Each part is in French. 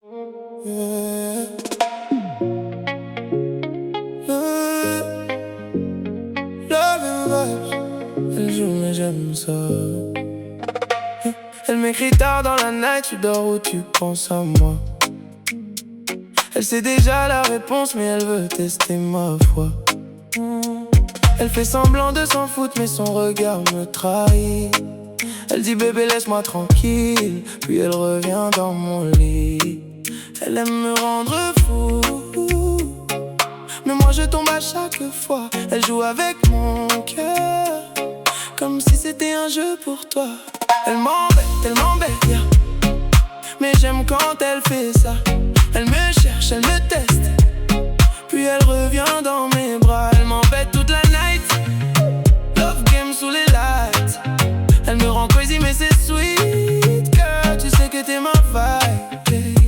Love and vibes, elle joue mais j'aime ça. Elle m'écrit tard dans la night, tu dors ou tu penses à moi. Elle sait déjà la réponse mais elle veut tester ma foi. Elle fait semblant de s'en foutre mais son regard me trahit. Elle dit bébé laisse-moi tranquille, puis elle revient dans mon lit. Elle aime me rendre fou, mais moi je tombe à chaque fois. Elle joue avec mon cœur, comme si c'était un jeu pour toi. Elle m'embête, yeah. Mais j'aime quand elle fait ça. Elle me cherche, elle me teste, puis elle revient dans mes bras. Elle m'embête toute la night, love game sous les lights. Elle me rend crazy mais c'est sweet, girl, tu sais que t'es ma vibe.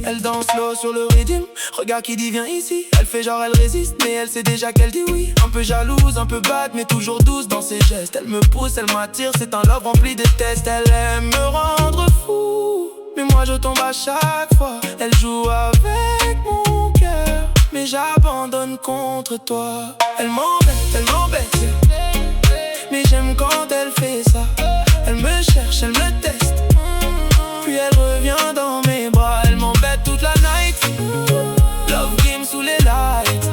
Elle danse slow sur le rythme, regarde qui dit viens ici. Elle fait genre elle résiste, mais elle sait déjà qu'elle dit oui. Un peu jalouse, un peu bad, mais toujours douce dans ses gestes. Elle me pousse, elle m'attire, c'est un love rempli de tests. Elle aime me rendre fou, mais moi je tombe à chaque fois. Elle joue avec mon cœur, mais j'abandonne contre toi. Elle m'embête, mais j'aime quand elle fait ça. Elle me cherche, elle me teste, puis elle revient dans mes bras. Elle m'embête toute la night, love game sous les lights.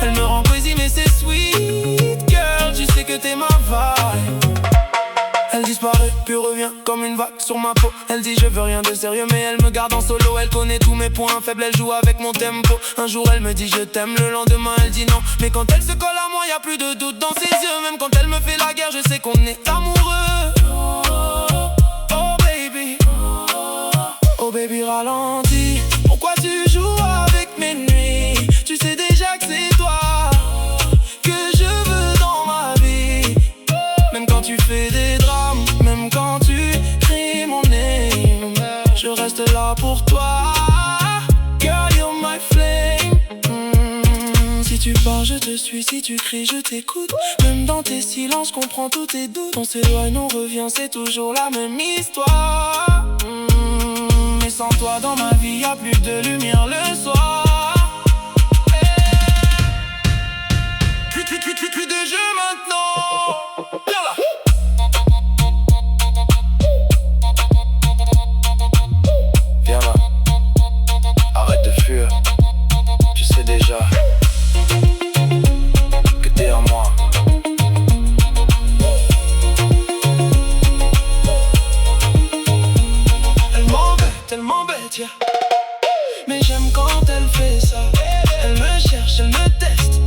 Elle me rend crazy mais c'est sweet, girl, tu sais que t'es ma vibe. Elle disparaît puis revient comme une vague sur ma peau. Elle dit je veux rien de sérieux mais elle me garde en solo. Elle connaît tous mes points faibles, elle joue avec mon tempo. Un jour elle me dit je t'aime, le lendemain elle dit non. Mais quand elle se colle à moi y'a plus de doute dans ses yeux. Même quand elle me fait la guerre je sais qu'on est amoureux. Oh baby, oh baby ralentis. Pourquoi tu joues avec mes nuits? Tu sais déjà que c'est toi que je veux dans ma vie. Même quand tu fais des drames, même quand tu cries mon name, je reste là pour toi. Girl, you're my flame. Si tu parles, je te suis, si tu cries, je t'écoute. Même dans tes silences, comprends tous tes doutes. On s'éloigne, on revient, c'est toujours la même histoire. Mais sans toi dans ma vie, y'a plus de lumière le soir. Plus de jeu maintenant. Viens là. Viens là. Arrête de fuir. Tu sais déjà que t'es en moi. Elle m'embête, yeah. Mais j'aime quand elle fait ça. Elle me cherche, elle me teste,